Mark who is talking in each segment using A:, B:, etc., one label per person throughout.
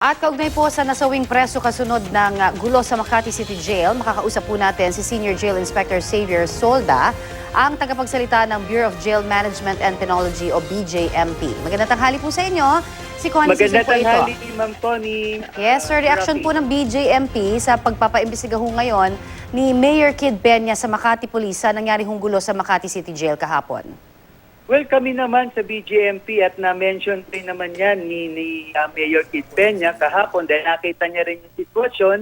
A: At kaugnay po sa nasawing preso kasunod ng gulo sa Makati City Jail, makakausap po natin si Senior Jail Inspector Xavier Solda, ang tagapagsalita ng Bureau of Jail Management and Penology o BJMP. Magandang tanghali po sa inyo. Si Connie Sisig po ito.
B: Magandang tanghali, Ma'am Connie.
A: Yes, sir. Reaction po ng BJMP sa pagpapaimbestiga ho ngayon ni Mayor Kid Peña sa Makati Police sa nangyari hong gulo sa Makati City Jail kahapon.
B: Well, kami naman sa BJMP at na-mention rin naman yan ni Mayor Kid Peña kahapon dahil nakita niya rin yung sitwasyon,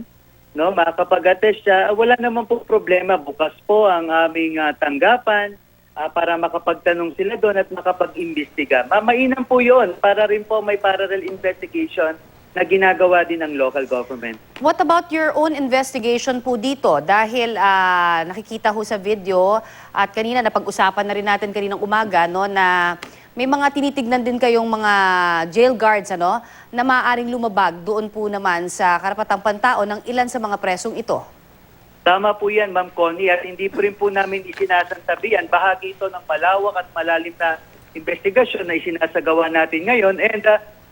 B: no, makapag-attest siya. Wala naman po problema. Bukas po ang aming tanggapan para makapagtanong sila doon at makapag-imbestiga. Mainam po yun para rin po may parallel investigation na ginagawa din ng local government.
A: What about your own investigation po dito? Dahil nakikita ho sa video at kanina napag-usapan na rin natin kaninang umaga no, na may mga tinitignan din kayong mga jail guards ano, na maaaring lumabag doon po naman sa karapatang pantao ng ilan sa mga presong ito.
B: Tama po yan, Ma'am Connie, at hindi po rin po namin isinasantabihan. Bahagi ito ng malawak at malalim na investigasyon na isinasagawa natin ngayon. And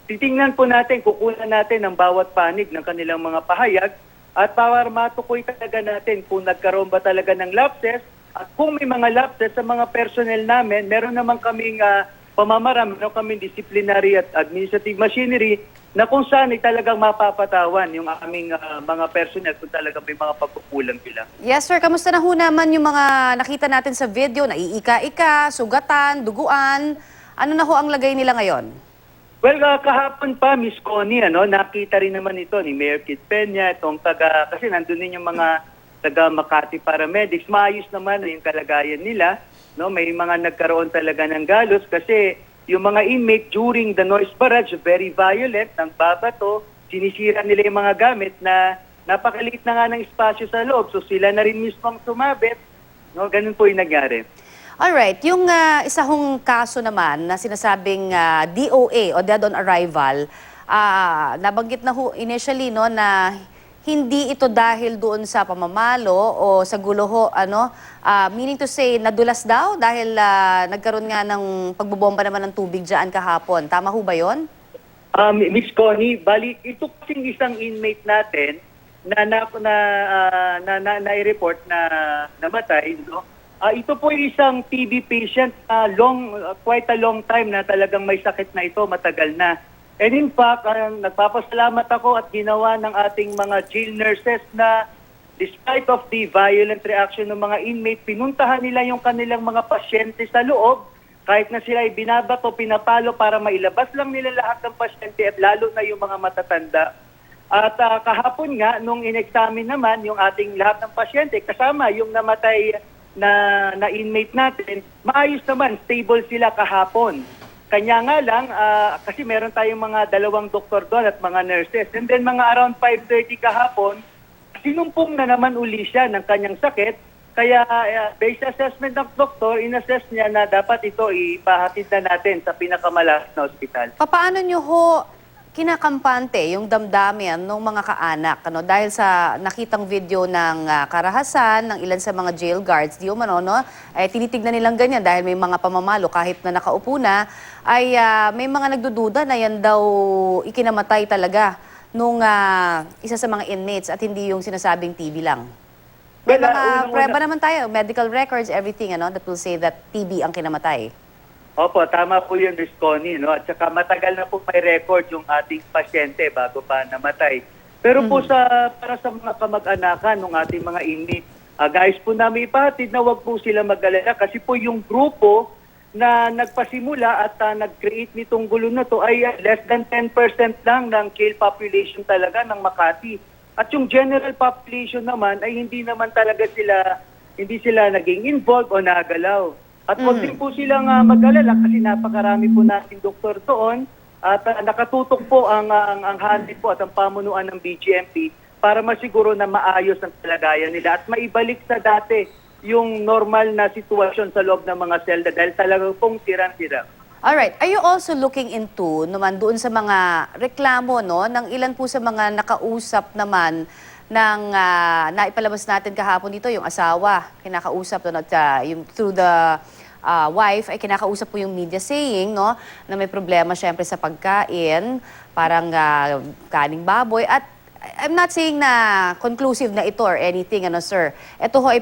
B: titingnan po natin, kukunan natin ang bawat panig ng kanilang mga pahayag at para matukoy talaga natin kung nagkaroon ba talaga ng lapses at kung may mga lapses sa mga personnel namin, meron naman kaming pamamaraan, meron kaming disciplinary at administrative machinery na kung saan ay talagang mapapatawan yung aming mga personnel kung talagang may mga pagkukulang sila.
A: Yes sir, kamusta na ho naman yung mga nakita natin sa video, naiika-ika, sugatan, duguan, ano na ho ang lagay nila ngayon?
B: Well, kahapon pa, Miss Connie, nakita rin naman ito ni Mayor Kid Peña, itong kasi nandun din yung mga taga Makati paramedics. Maayos naman yung kalagayan nila. No? May mga nagkaroon talaga ng galos kasi yung mga inmate during the noise barrage, very violent, ng babato, sinisira nila yung mga gamit na napakaliit na nga ng espasyo sa loob. So sila na rin mismong sumabit. No? Ganun po yung nangyari.
A: Alright, yung isa hong kaso naman na sinasabing DOA o Dead on Arrival, nabanggit na ho initially no, na hindi ito dahil doon sa pamamalo o sa gulo ho, meaning to say nadulas daw dahil nagkaroon nga ng pagbobomba naman ng tubig dyan kahapon. Tama ho ba yun?
B: Miss Connie, bali, ito kasing isang inmate natin na i-report na namatay, no? Ito po isang TB patient, quite a long time na talagang may sakit na ito, matagal na. And in fact, nagpapasalamat ako at ginawa ng ating mga jail nurses na despite of the violent reaction ng mga inmate, pinuntahan nila yung kanilang mga pasyente sa loob, kahit na sila ay binabato, pinapalo para mailabas lang nila lahat ng pasyente at lalo na yung mga matatanda. At kahapon nga, nung in-examine naman yung ating lahat ng pasyente, kasama yung namatay na inmate natin, maayos naman, stable sila kahapon. Kanya nga lang, kasi meron tayong mga dalawang doktor doon at mga nurses. And then mga around 5:30 kahapon, sinumpong na naman uli siya ng kanyang sakit. Kaya based assessment ng doktor, inassess niya na dapat ito ipahatid na natin sa pinakamalapit na ospital.
A: Paano nyo ho kinakampante yung damdamin ng mga kaanak dahil sa nakitang video ng karahasan ng ilan sa mga jail guards di umano tinitignan nilang ganyan dahil may mga pamamalo kahit na nakaupo na ay may mga nagdududa na yan daw ikinamatay talaga nung isa sa mga inmates at hindi yung sinasabing TB lang. May mga prueba naman tayo, medical records, everything that will say that TB ang kinamatay.
B: Opo, tama po yun, Miss Connie, no? At saka matagal na po may record yung ating pasyente bago pa namatay. Pero po para sa mga kamag-anakan ng ating mga inmate, guys po namin ipahatid na wag po sila mag-alala kasi po yung grupo na nagpasimula at nag-create nitong gulo na to ay less than 10% lang ng jail population talaga ng Makati. At yung general population naman ay hindi sila naging involved o nagalaw. At huwag din po silang mag-alala kasi napakarami po natin doktor doon at nakatutok po ang handle po at ang pamunuan ng BJMP para masiguro na maayos ang kalagayan nila at maibalik sa dati yung normal na sitwasyon sa loob ng mga selda dahil talagang pong tirang-tira.
A: Alright, are you also looking into naman doon sa mga reklamo ng ilan po sa mga nakausap naman ng naipalabas natin kahapon dito, yung asawa, kinakausap at yung through the wife ay kinakausap po yung media saying, no, na may problema syempre sa pagkain, parang kaning baboy. At I'm not saying na conclusive na ito or anything, ano sir. Ito ho ay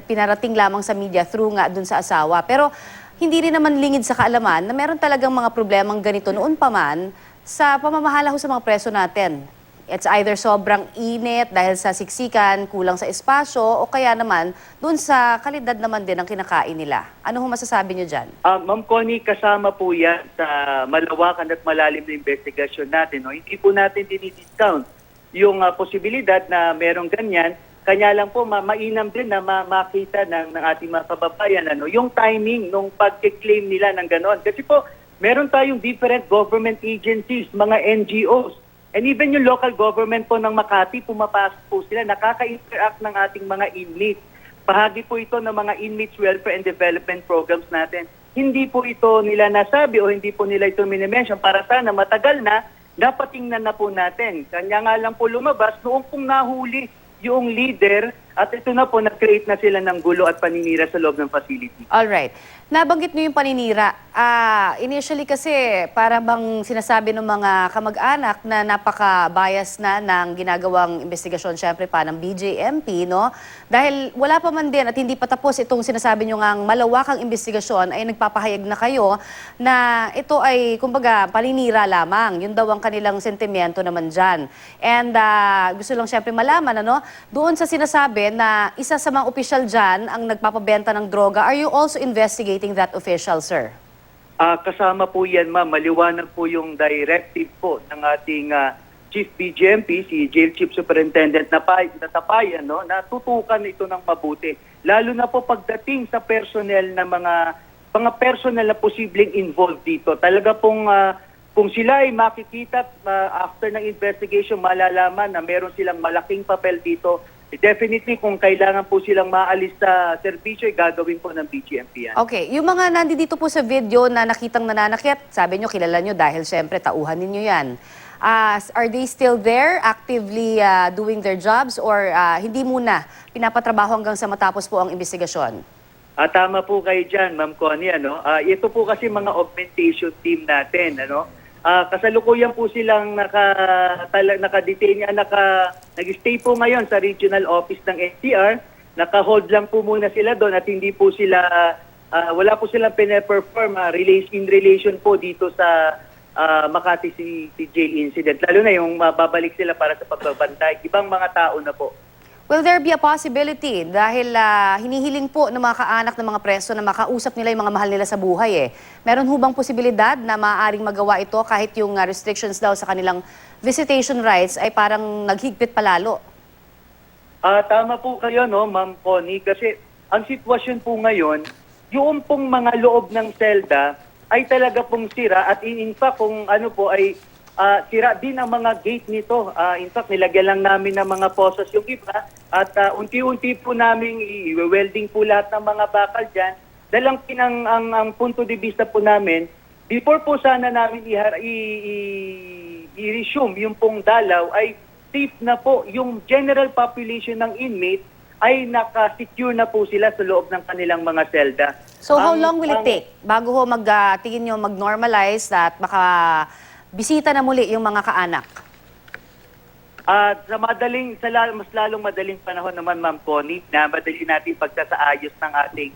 A: pinarating lamang sa media through nga dun sa asawa. Pero hindi rin naman lingid sa kaalaman na meron talagang mga problemang ganito noon pa man sa pamamahala ho sa mga preso natin. It's either sobrang init dahil sa siksikan, kulang sa espasyo, o kaya naman dun sa kalidad naman din ng kinakain nila. Ano ho masasabi niyo dyan?
B: Ma'am Connie, kasama po yan sa malawakan at malalim na investigasyon natin. No? Hindi po natin dinidiscount yung posibilidad na merong ganyan. Kanya lang po, mainam din na makita ng ating mga kababayan yung timing ng pag-claim nila ng ganon. Kasi po, meron tayong different government agencies, mga NGOs, and even yung local government po ng Makati, pumapasok po sila, nakaka-interact ng ating mga inmates. Bahagi po ito ng mga inmates welfare and development programs natin. Hindi po ito nila nasabi o hindi po nila ito minimension para sana matagal na, napatingnan na po natin. Kanya nga lang po lumabas noong pong nahuli yung leader at ito na po, nag-create na sila ng gulo at paninira sa loob ng facility.
A: Alright. Nabanggit niyo yung paninira. Initially kasi, para bang sinasabi ng mga kamag-anak na napaka-bias na ng ginagawang investigasyon, syempre pa ng BJMP, no? Dahil wala pa man din at hindi pa tapos itong sinasabi niyo ngang malawakang investigasyon, ay nagpapahayag na kayo na ito ay, kumbaga, paninira lamang. Yun daw ang kanilang sentimiento naman dyan. And gusto lang syempre malaman, ano? Doon sa sinasabi na isa sa mga opisyal dyan ang nagpapabenta ng droga, are you also investigating that official, sir?
B: Kasama po yan, ma'am. Maliwanag po yung directive po ng ating Chief BJMP, si Jail Chief Superintendent Tapayan, no, na tutukan ito ng mabuti. Lalo na po pagdating sa personnel na mga personnel na posibleng involved dito. Talaga pong kung sila ay makikita after ng investigation, malalaman na meron silang malaking papel dito. Definitely, kung kailangan po silang maalis sa serbisyo, gagawin po ng BGMP yan.
A: Okay. Yung mga nandito po sa video na nakitang nananakit, sabi nyo, kilala nyo dahil syempre tauhan ninyo yan. Are they still there, actively doing their jobs, or hindi muna pinapatrabaho hanggang sa matapos po ang investigasyon?
B: Tama po kayo dyan, Ma'am Connie. Ito po kasi mga augmentation team natin. Kasalukuyan po silang naka-detain, nag-stay po ngayon sa regional office ng NCR. Naka-hold lang po muna sila doon at hindi po sila, wala po silang pine-perform in relation po dito sa Makati City Jail incident. Lalo na yung babalik sila para sa pagbabantay. Ibang mga tao na po.
A: Will there be a possibility dahil hinihiling po ng mga kaanak ng mga preso na makausap nila yung mga mahal nila sa buhay eh. Meron hubang posibilidad na maaaring magawa ito kahit yung restrictions daw sa kanilang visitation rights ay parang naghigpit palalo?
B: Tama po kayo, no, Ma'am Connie, kasi ang sitwasyon po ngayon, yung pong mga loob ng selda ay talaga pong sira at in fact kung ano po ay sira din ang mga gate nito. In fact, nilagyan lang namin ng mga posas yung iba at unti-unti po namin i-welding po lahat ng mga bakal dyan. Dahil ang punto de vista po namin, before po sana namin i-resume yung pong dalaw, ay safe na po yung general population ng inmates ay naka-secure na po sila sa loob ng kanilang mga selda.
A: So how long will it take bago ho tingin nyo mag-normalize at baka bisita na muli yung mga kaanak?
B: Mas lalong madaling panahon naman, Ma'am Connie, na madali natin pagsasaayos ng ating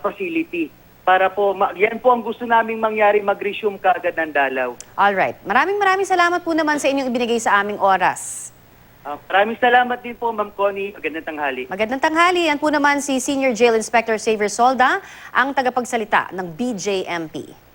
B: facility. Para po, yan po ang gusto naming mangyari, mag-resume kaagad ng dalaw.
A: Alright. Maraming salamat po naman sa inyong ibinigay sa aming oras.
B: Maraming salamat din po, Ma'am Connie. Magandang tanghali.
A: Magandang tanghali. Yan po naman si Senior Jail Inspector Xavier Solda, ang tagapagsalita ng BJMP.